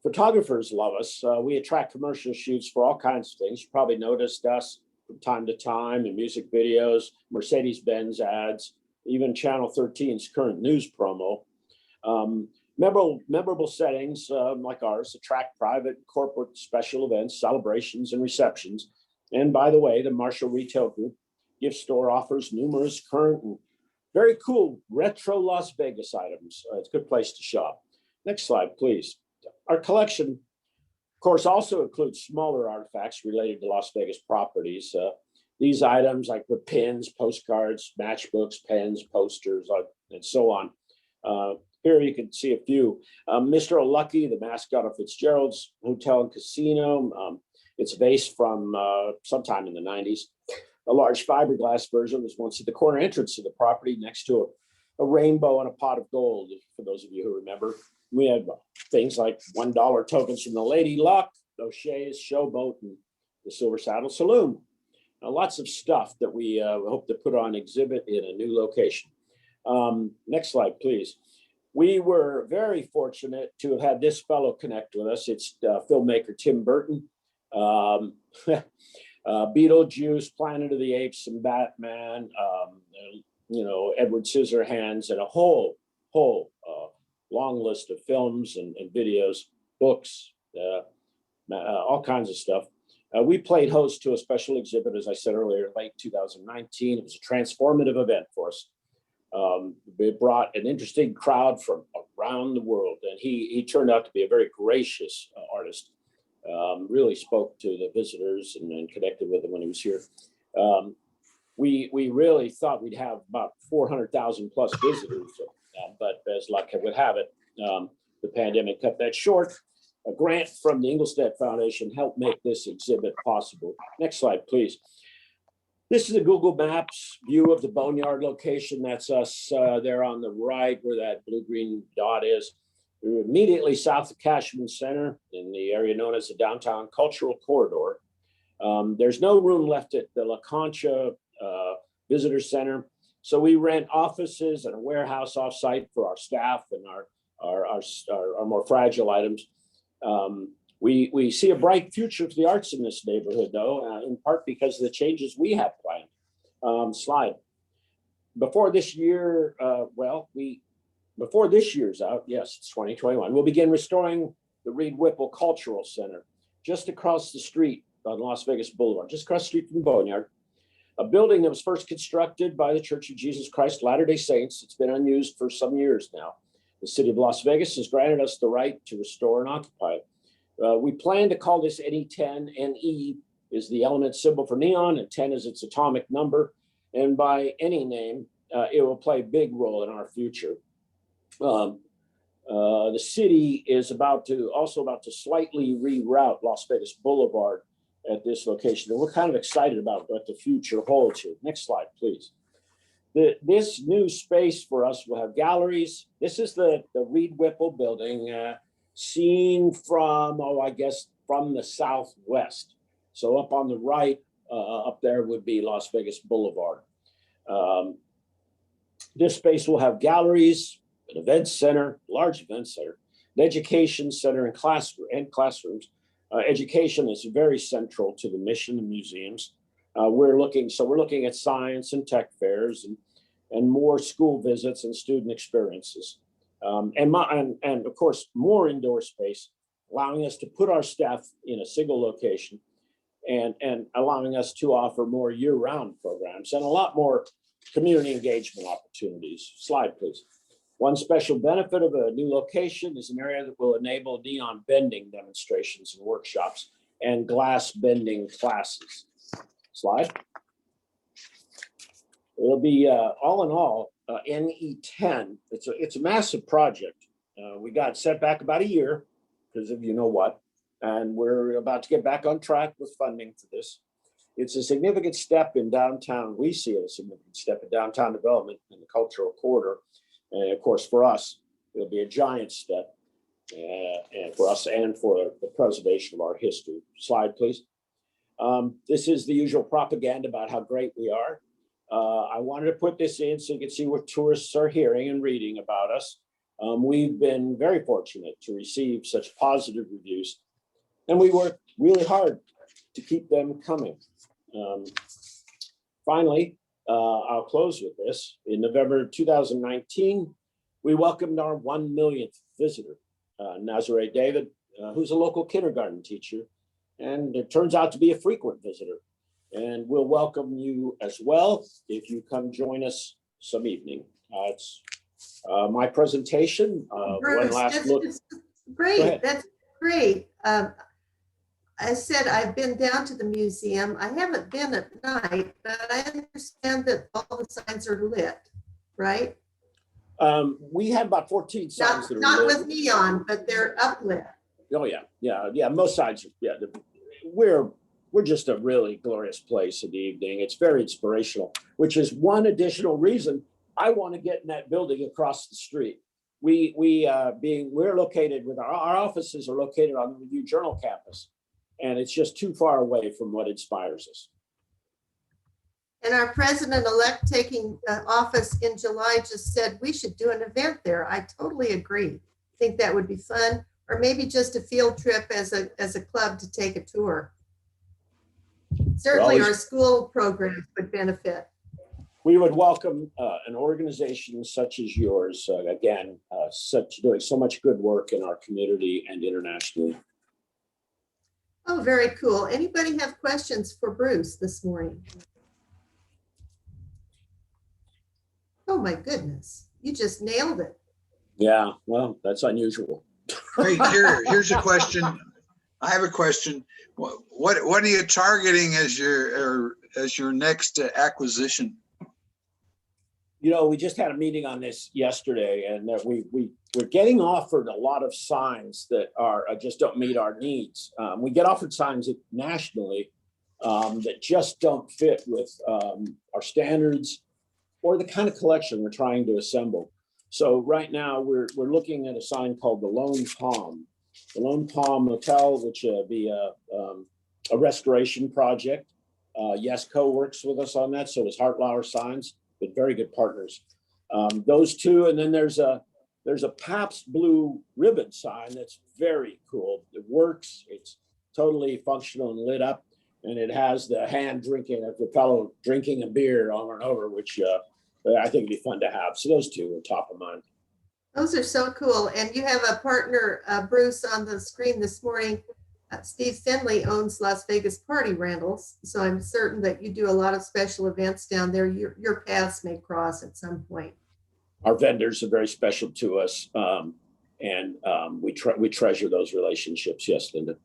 Photographers love us. We attract commercial shoots for all kinds of things. You probably noticed us from time to time in music videos, Mercedes-Benz ads, even Channel 13's current news promo. Memorable settings like ours attract private, corporate, special events, celebrations, and receptions. And by the way, the Marshall Retail Group gift store offers numerous current and very cool retro Las Vegas items. It's a good place to shop. Next slide, please. Our collection, of course, also includes smaller artifacts related to Las Vegas properties. These items like the pins, postcards, matchbooks, pens, posters, and so on. Here you can see a few. Mr. O'Lucky, the mascot of Fitzgerald's Hotel and Casino. It's vase from sometime in the 90s. A large fiberglass version was once at the corner entrance to the property next to a rainbow and a pot of gold, for those of you who remember. We had things like $1 tokens from the Lady Luck, O'Shea's Showboat, and the Silver Saddle Saloon. Lots of stuff that we hope to put on exhibit in a new location. Next slide, please. We were very fortunate to have had this fellow connect with us. It's filmmaker Tim Burton. Beetlejuice, Planet of the Apes, and Batman, Edward Scissorhands, and a whole long list of films and videos, books, all kinds of stuff. We played host to a special exhibit, as I said earlier, late 2019. It was a transformative event for us. It brought an interesting crowd from around the world, and he turned out to be a very gracious artist. Really spoke to the visitors and connected with them when he was here. We really thought we'd have about 400,000 plus visitors, but as luck would have it, the pandemic cut that short. A grant from the Ingolstadt Foundation helped make this exhibit possible. Next slide, please. This is a Google Maps view of the Boneyard location. That's us there on the right where that blue-green dot is. We're immediately south of Cashman Center in the area known as the Downtown Cultural Corridor. There's no room left at the La Concha Visitor Center. So we rent offices and a warehouse offsite for our staff and our more fragile items. We see a bright future for the arts in this neighborhood, though, in part because of the changes we have planned. Slide. Before this year, before this year's out, yes, it's 2021, we'll begin restoring the Reed Whipple Cultural Center just across the street on Las Vegas Boulevard, just across the street from Boneyard. A building that was first constructed by the Church of Jesus Christ Latter-day Saints. It's been unused for some years now. The city of Las Vegas has granted us the right to restore and occupy it. We plan to call this NE10. NE is the element symbol for neon, and 10 is its atomic number. And by any name, it will play a big role in our future. The city is also about to slightly reroute Las Vegas Boulevard at this location. And we're kind of excited about what the future holds here. Next slide, please. This new space for us will have galleries. This is the Reed Whipple building seen from, from the southwest. So up on the right, up there would be Las Vegas Boulevard. This space will have galleries, an event center, large event center, an education center, and classrooms. Education is very central to the mission of museums. We're looking at science and tech fairs and more school visits and student experiences. And of course, more indoor space, allowing us to put our staff in a single location and allowing us to offer more year-round programs and a lot more community engagement opportunities. Slide, please. One special benefit of a new location is an area that will enable neon bending demonstrations and workshops and glass bending classes. Slide. It'll be all in all NE10. It's a massive project. We got set back about a year because of you know what, and we're about to get back on track with funding for this. It's a significant step in downtown. We see it as a significant step in downtown development in the cultural corridor, and of course for us, it'll be a giant step, and for us and for the preservation of our history. Slide, please. This is the usual propaganda about how great we are. I wanted to put this in so you can see what tourists are hearing and reading about us. We've been very fortunate to receive such positive reviews, and we work really hard to keep them coming. Finally, I'll close with this. In November 2019, we welcomed our 1 millionth visitor, Nazare David, who's a local kindergarten teacher, and it turns out to be a frequent visitor. And we'll welcome you as well if you come join us some evening. It's my presentation. Bruce, One last look. Great, that's great. I said I've been down to the museum. I haven't been at night, but I understand that all the signs are lit, right? We have about 14 signs that are Not lit. with neon, but they're uplit. Oh yeah. Most sides are, yeah. We're just a really glorious place in the evening. It's very inspirational, which is one additional reason I want to get in that building across the street. We're located with our offices are located on the Review Journal campus, and it's just too far away from what inspires us. And our president-elect taking office in July just said we should do an event there. I totally agree. I think that would be fun, or maybe just a field trip as a club to take a tour. Certainly our school programs would benefit. We would welcome an organization such as yours, doing so much good work in our community and internationally. Oh, very cool. Anybody have questions for Bruce this morning? Oh my goodness, you just nailed it. Yeah, well, that's unusual. Hey, here's a question. I have a question. What are you targeting as your next acquisition? You know, we just had a meeting on this yesterday, and that we're getting offered a lot of signs that just don't meet our needs. We get offered signs nationally that just don't fit with our standards or the kind of collection we're trying to assemble. So right now we're looking at a sign called the Lone Palm. The Lone Palm Hotel, which will be a restoration project. Yesco works with us on that, so does Hartlauer Signs. But very good partners. Those two, and then there's a Pabst Blue ribbon sign that's very cool. It works. It's totally functional and lit up, and it has the hand drinking of the fellow drinking a beer over and over, which I think would be fun to have. So those two are top of mind. Those are so cool. And you have a partner, Bruce, on the screen this morning. Steve Finley owns Las Vegas Party Rentals. So I'm certain that you do a lot of special events down there. Your paths may cross at some point. Our vendors are very special to us. And we treasure those relationships. Yes, Linda.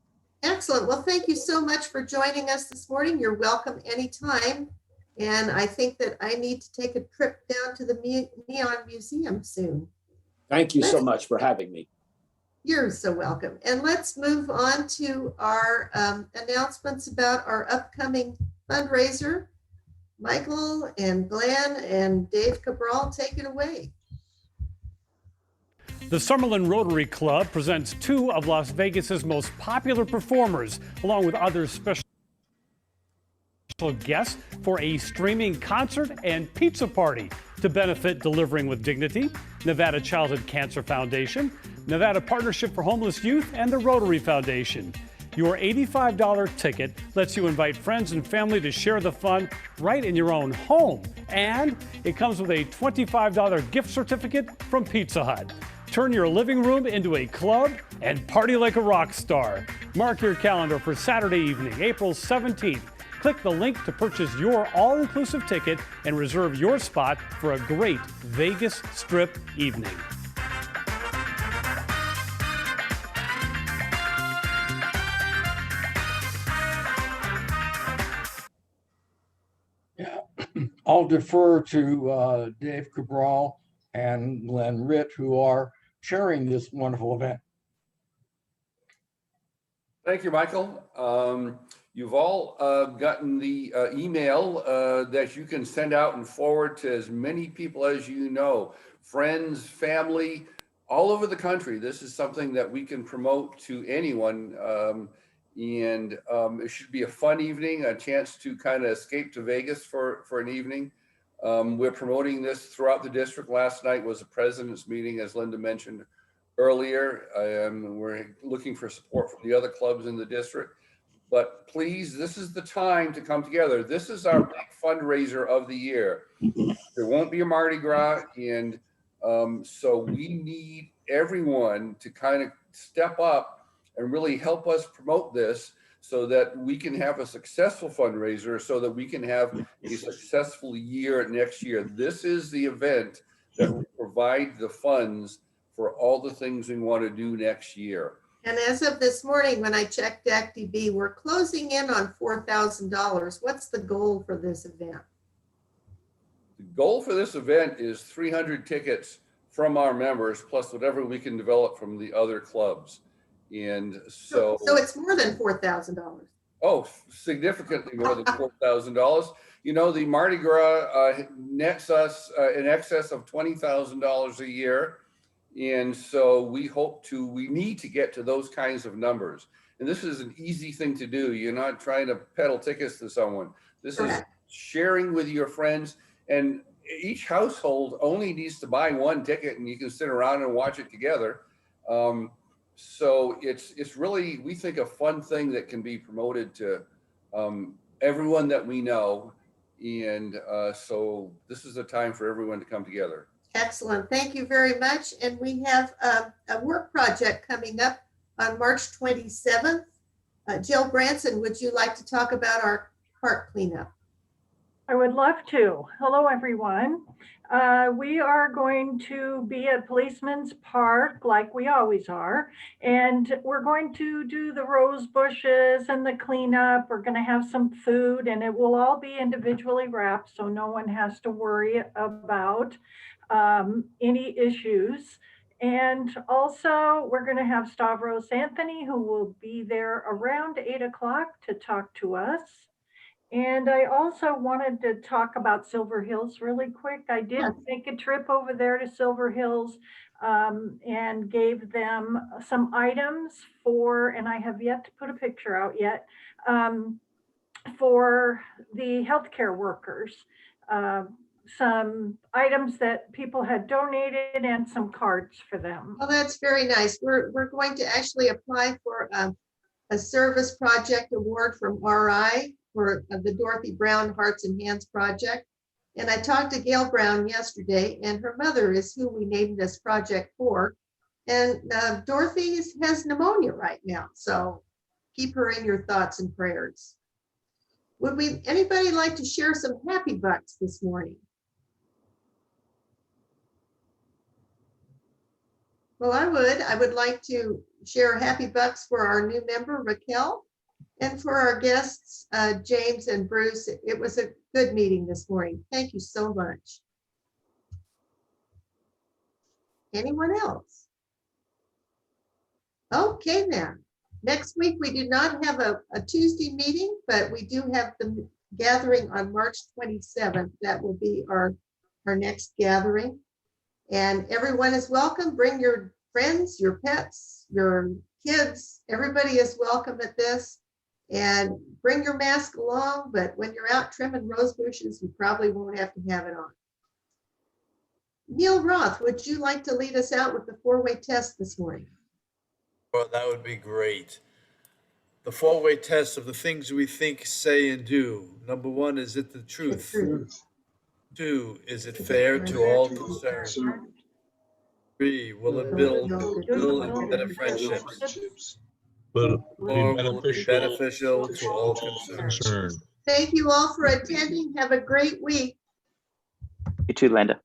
Excellent. Well, thank you so much for joining us this morning. You're welcome anytime. And I think that I need to take a trip down to the Neon Museum soon. Thank you so much for having me. You're so welcome. And let's move on to our announcements about our upcoming fundraiser. Michael and Glenn and Dave Cabral, take it away. The Summerlin Rotary Club presents two of Las Vegas's most popular performers, along with other special guests for a streaming concert and pizza party to benefit Delivering with Dignity, Nevada Childhood Cancer Foundation, Nevada Partnership for Homeless Youth, and the Rotary Foundation. Your $85 ticket lets you invite friends and family to share the fun right in your own home. And it comes with a $25 gift certificate from Pizza Hut. Turn your living room into a club and party like a rock star. Mark your calendar for Saturday evening, April 17th. Click the link to purchase your all-inclusive ticket and reserve your spot for a great Vegas Strip evening. All defer to Dave Cabral and Glenn Ritt, who are chairing this wonderful event. Thank you, Michael. You've all gotten the email that you can send out and forward to as many people as you know, friends, family, all over the country. This is something that we can promote to anyone. It should be a fun evening, a chance to kind of escape to Vegas for an evening. We're promoting this throughout the district. Last night was a president's meeting, as Linda mentioned earlier. We're looking for support from the other clubs in the district. But please, this is the time to come together. This is our big fundraiser of the year. There won't be a Mardi Gras, and so we need everyone to kind of step up and really help us promote this so that we can have a successful fundraiser, so that we can have a successful year next year. This is the event that will provide the funds for all the things we want to do next year. And as of this morning, when I checked ActiveB, we're closing in on $4,000. What's the goal for this event? The goal for this event is 300 tickets from our members, plus whatever we can develop from the other clubs. And so it's more than $4,000. Oh, significantly more than $4,000. You know, the Mardi Gras nets us in excess of $20,000 a year. And so we need to get to those kinds of numbers. And this is an easy thing to do. You're not trying to peddle tickets to someone. This is sharing with your friends. And each household only needs to buy one ticket, and you can sit around and watch it together. So it's really, we think, a fun thing that can be promoted to everyone that we know. And so this is a time for everyone to come together. Excellent. Thank you very much. And we have a work project coming up on March 27th. Jill Branson, would you like to talk about our park cleanup? I would love to. Hello, everyone. We are going to be at Policeman's Park like we always are. And we're going to do the rose bushes and the cleanup. We're going to have some food, and it will all be individually wrapped, so no one has to worry about any issues. And also we're going to have Stavros Anthony, who will be there around 8 o'clock to talk to us. And I also wanted to talk about Silver Hills really quick. I did take a trip over there to Silver Hills and gave them some items and I have yet to put a picture out yet, for the healthcare workers. Some items that people had donated and some cards for them. Well, that's very nice. We're going to actually apply for a service project award from RI for the Dorothy Brown Hearts and Hands Project. And I talked to Gail Brown yesterday, and her mother is who we named this project for. And Dorothy has pneumonia right now, so keep her in your thoughts and prayers. Would anybody like to share some happy bucks this morning? Well, I would like to share happy bucks for our new member, Raquel, and for our guests, James and Bruce. It was a good meeting this morning. Thank you so much. Anyone else? Okay, then. Next week, we do not have a Tuesday meeting, but we do have the gathering on March 27th. That will be our next gathering. And everyone is welcome. Bring your friends, your pets, your kids. Everybody is welcome at this. And bring your mask along, but when you're out trimming rose bushes, you probably won't have to have it on. Neil Roth, would you like to lead us out with the four-way test this morning? Well, that would be great. The four-way test of the things we think, say, and do. Number one, is it the truth? Two, is it fair to all concerned? Three, will it build and better friendships? But Or will it be beneficial to all concerned? Thank you all for attending. Have a great week. You too, Linda.